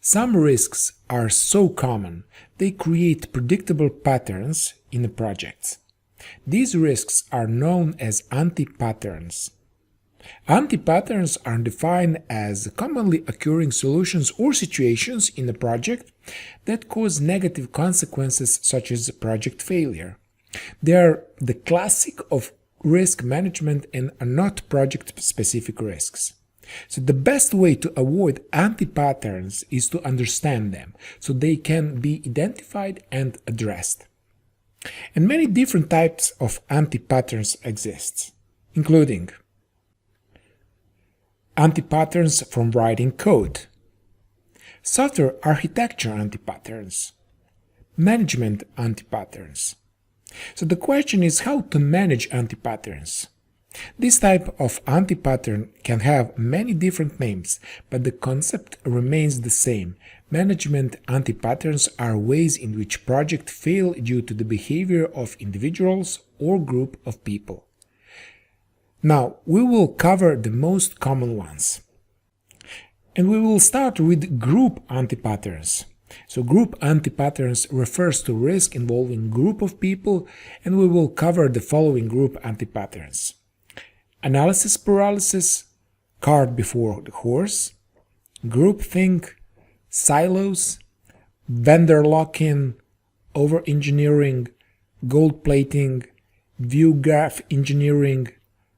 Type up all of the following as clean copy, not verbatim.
Some risks are so common, they create predictable patterns in the projects. These risks are known as anti-patterns. Anti-patterns are defined as commonly occurring solutions or situations in a project that cause negative consequences such as project failure. They are the classic of risk management and are not project-specific risks. So the best way to avoid anti-patterns is to understand them, so they can be identified and addressed. And many different types of anti-patterns exist, including anti-patterns from writing code, software architecture anti-patterns, management anti-patterns. So the question is how to manage anti-patterns. This type of anti-pattern can have many different names, but the concept remains the same. Management anti-patterns are ways in which projects fail due to the behavior of individuals or group of people. Now, we will cover the most common ones. And we will start with group anti-patterns. So group anti-patterns refers to risk involving group of people, and we will cover the following group anti-patterns: analysis paralysis, cart before the horse, groupthink, silos, vendor lock-in, over-engineering, gold plating, view graph engineering,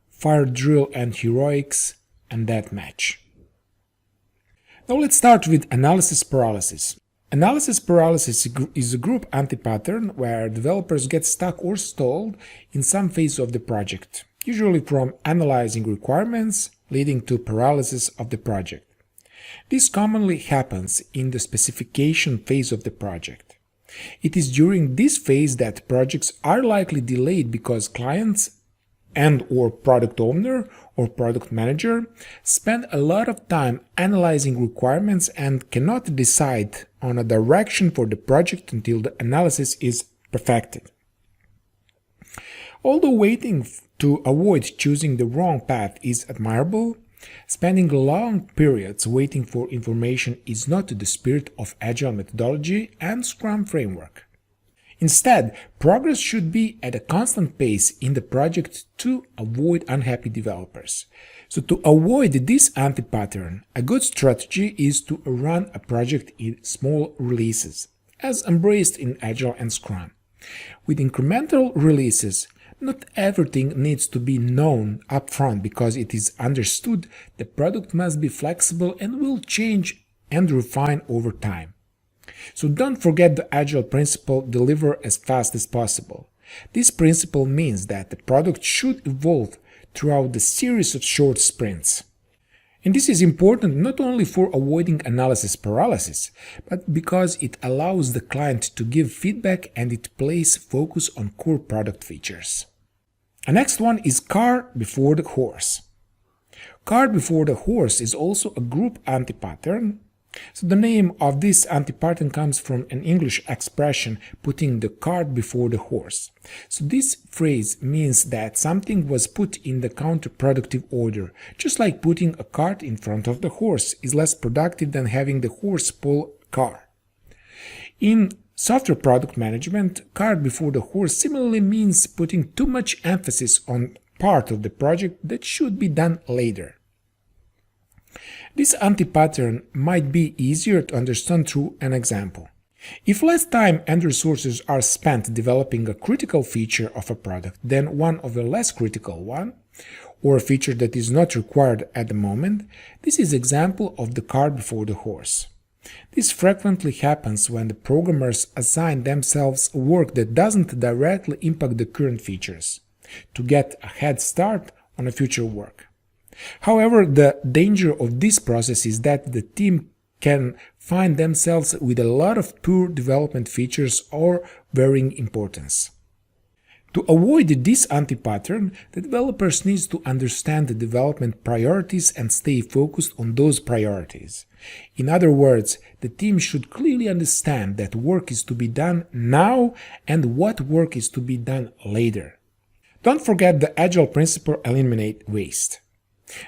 fire drill and heroics, and deathmatch. Now let's start with analysis paralysis. Analysis paralysis is a group anti-pattern where developers get stuck or stalled in some phase of the project, usually from analyzing requirements leading to paralysis of the project. This commonly happens in the specification phase of the project. It is during this phase that projects are likely delayed because clients and/or product owner or product manager spend a lot of time analyzing requirements and cannot decide on a direction for the project until the analysis is perfected. Although waiting to avoid choosing the wrong path is admirable, spending long periods waiting for information is not the spirit of Agile methodology and Scrum framework. Instead, progress should be at a constant pace in the project to avoid unhappy developers. So to avoid this anti-pattern, a good strategy is to run a project in small releases, as embraced in Agile and Scrum. With incremental releases, not everything needs to be known upfront because it is understood the product must be flexible and will change and refine over time. So don't forget the Agile principle, deliver as fast as possible. This principle means that the product should evolve throughout the series of short sprints. And this is important not only for avoiding analysis paralysis, but because it allows the client to give feedback and it places focus on core product features. The next one is cart before the horse. Cart before the horse is also a group anti-pattern. So the name of this anti-pattern comes from an English expression, putting the cart before the horse. So this phrase means that something was put in the counterproductive order, just like putting a cart in front of the horse is less productive than having the horse pull a car. In software product management, cart before the horse similarly means putting too much emphasis on part of the project that should be done later. This anti-pattern might be easier to understand through an example. If less time and resources are spent developing a critical feature of a product than one of a less critical one, or a feature that is not required at the moment, this is an example of the cart before the horse. This frequently happens when the programmers assign themselves work that doesn't directly impact the current features, to get a head start on a future work. However, the danger of this process is that the team can find themselves with a lot of poor development features or varying importance. To avoid this anti-pattern, the developers need to understand the development priorities and stay focused on those priorities. In other words, the team should clearly understand that work is to be done now and what work is to be done later. Don't forget the Agile principle: eliminate waste.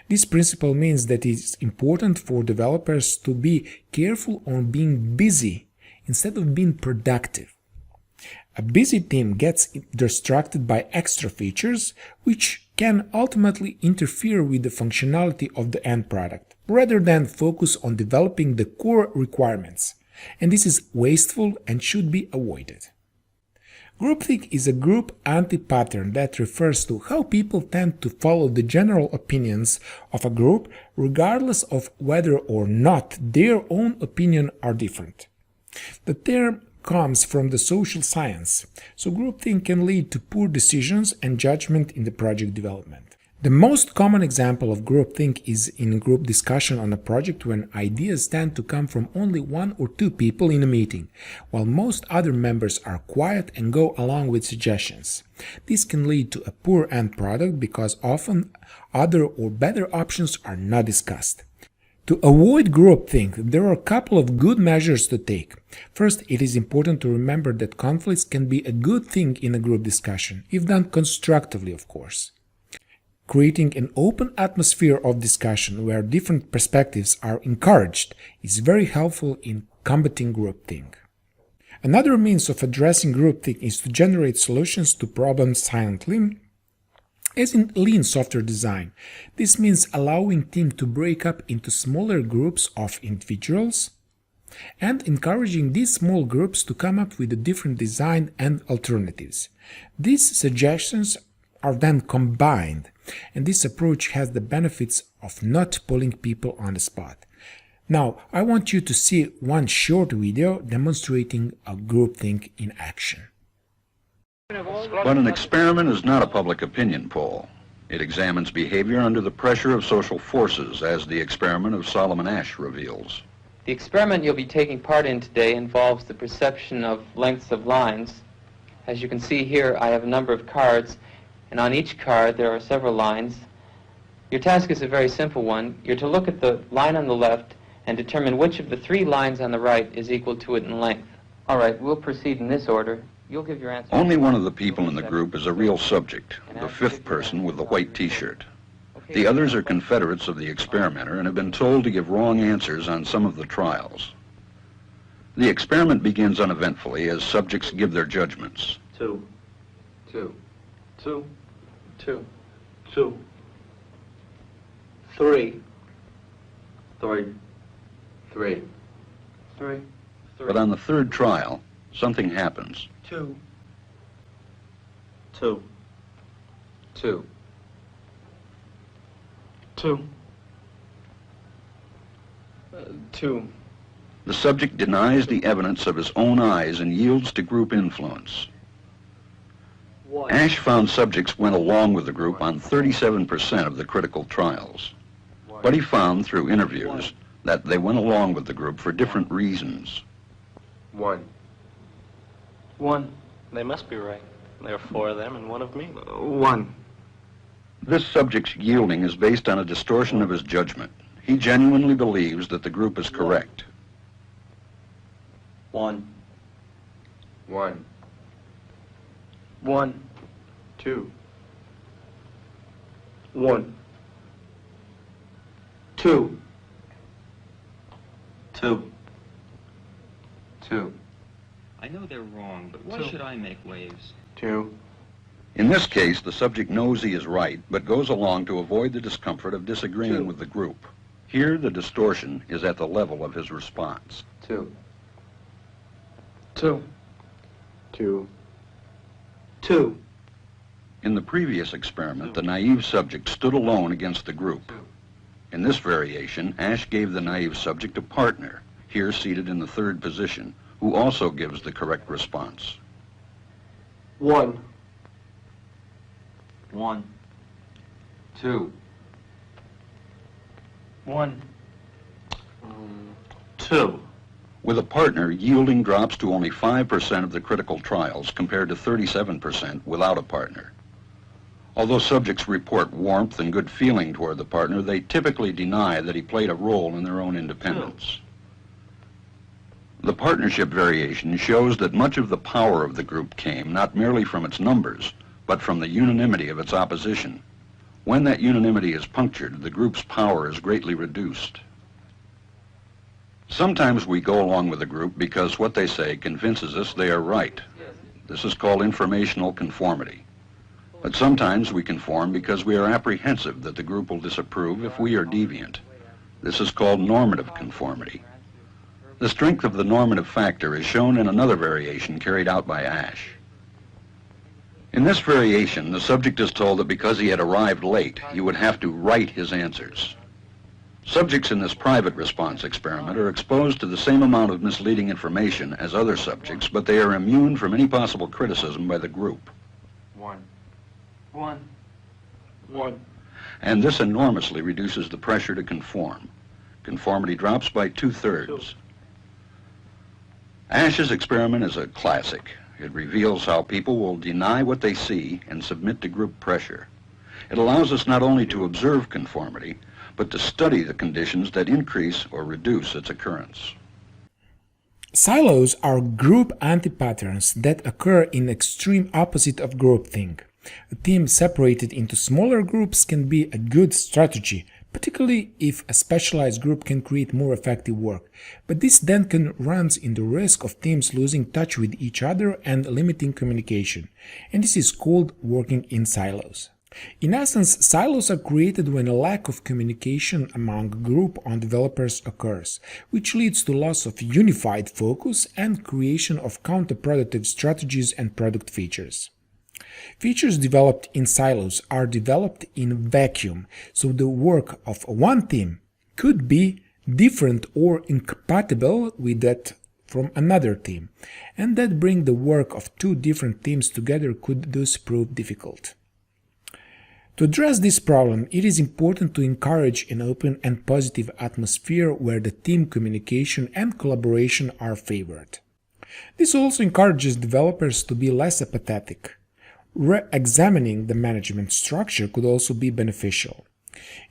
This principle means that it is important for developers to be careful on being busy instead of being productive. A busy team gets distracted by extra features, which can ultimately interfere with the functionality of the end product, rather than focus on developing the core requirements. And this is wasteful and should be avoided. Groupthink is a group anti-pattern that refers to how people tend to follow the general opinions of a group, regardless of whether or not their own opinions are different. The term comes from the social science, so groupthink can lead to poor decisions and judgment in the project development. The most common example of groupthink is in group discussion on a project when ideas tend to come from only one or two people in a meeting, while most other members are quiet and go along with suggestions. This can lead to a poor end product because often other or better options are not discussed. To avoid groupthink, there are a couple of good measures to take. First, it is important to remember that conflicts can be a good thing in a group discussion, if done constructively, of course. Creating an open atmosphere of discussion where different perspectives are encouraged is very helpful in combating groupthink. Another means of addressing groupthink is to generate solutions to problems silently, as in lean software design. This means allowing teams to break up into smaller groups of individuals and encouraging these small groups to come up with a different design and alternatives. These suggestions are then combined, and this approach has the benefits of not pulling people on the spot. Now, I want you to see one short video demonstrating a groupthink in action. But an experiment is not a public opinion poll. It examines behavior under the pressure of social forces, as the experiment of Solomon Asch reveals. The experiment you'll be taking part in today involves the perception of lengths of lines. As you can see here, I have a number of cards, and on each card there are several lines. Your task is a very simple one. You're to look at the line on the left and determine which of the three lines on the right is equal to it in length. All right, we'll proceed in this order. You'll give your answer. Only one of the people in the group is a real subject, the fifth person with the white t-shirt. The others are confederates of the experimenter and have been told to give wrong answers on some of the trials. The experiment begins uneventfully as subjects give their judgments. 2, 2, 2, 2, 2, 3, 3, 3, 3, But on the third trial, something happens. 2, 2, 2, 2, 2. The subject denies the evidence of his own eyes and yields to group influence. 1, Asch found subjects went along with the group on 37% of the critical trials. But he found through interviews that they went along with the group for different reasons. 1, 1. They must be right. There are 4 of them and 1 of me. 1, This subject's yielding is based on a distortion of his judgment. He genuinely believes that the group is correct. 1, 1, 1, 2, 1, 2, 2, 2, I know they're wrong, but why should I make waves? 2. In this case, the subject knows he is right, but goes along to avoid the discomfort of disagreeing with the group. Here, the distortion is at the level of his response. 2, 2, 2, 2, In the previous experiment, the naive subject stood alone against the group. In this variation, Asch gave the naive subject a partner, here seated in the third position, who also gives the correct response. 1, 1, 2, 1, 2, With a partner, yielding drops to only 5% of the critical trials compared to 37% without a partner. Although subjects report warmth and good feeling toward the partner, they typically deny that he played a role in their own independence. The partnership variation shows that much of the power of the group came not merely from its numbers, but from the unanimity of its opposition. When that unanimity is punctured, the group's power is greatly reduced. Sometimes we go along with a group because what they say convinces us they are right. This is called informational conformity. But sometimes we conform because we are apprehensive that the group will disapprove if we are deviant. This is called normative conformity. The strength of the normative factor is shown in another variation carried out by Ash. In this variation, the subject is told that because he had arrived late, he would have to write his answers. Subjects in this private response experiment are exposed to the same amount of misleading information as other subjects, but they are immune from any possible criticism by the group. 1. 1. 1. And this enormously reduces the pressure to conform. Conformity drops by 2/3. Ash's experiment is a classic. It reveals how people will deny what they see and submit to group pressure. It allows us not only to observe conformity, but to study the conditions that increase or reduce its occurrence. Silos are group anti-patterns that occur in extreme opposite of groupthink. A team separated into smaller groups can be a good strategy, particularly if a specialized group can create more effective work, but this then can run into risk of teams losing touch with each other and limiting communication, and this is called working in silos. In essence, silos are created when a lack of communication among a group of developers occurs, which leads to loss of unified focus and creation of counterproductive strategies and product features. Features developed in silos are developed in vacuum, so the work of one team could be different or incompatible with that from another team, and that bring the work of two different teams together could thus prove difficult. To address this problem, it is important to encourage an open and positive atmosphere where the team communication and collaboration are favored. This also encourages developers to be less apathetic. Re-examining the management structure could also be beneficial.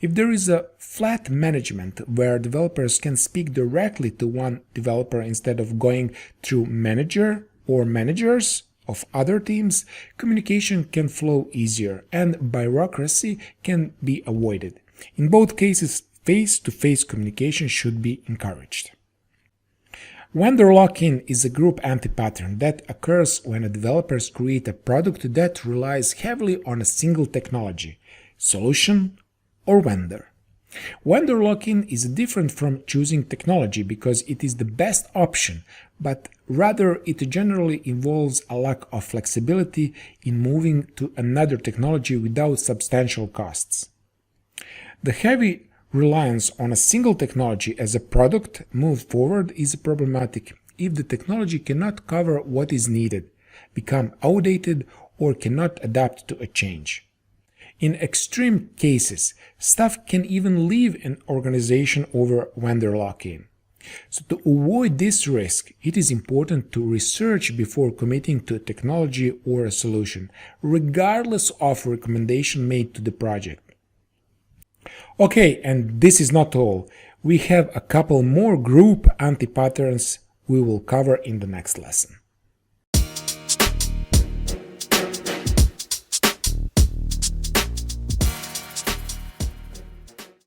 If there is a flat management where developers can speak directly to one developer instead of going through manager or managers of other teams, communication can flow easier and bureaucracy can be avoided. In both cases, face-to-face communication should be encouraged. Vendor lock-in is a group anti-pattern that occurs when developers create a product that relies heavily on a single technology, solution, or vendor. Vendor lock-in is different from choosing technology because it is the best option, but rather it generally involves a lack of flexibility in moving to another technology without substantial costs. The heavy reliance on a single technology as a product move forward is problematic if the technology cannot cover what is needed, become outdated, or cannot adapt to a change. In extreme cases, staff can even leave an organization over vendor lock-in. So to avoid this risk, it is important to research before committing to a technology or a solution, regardless of recommendation made to the project. Okay, and this is not all. We have a couple more group anti-patterns we will cover in the next lesson.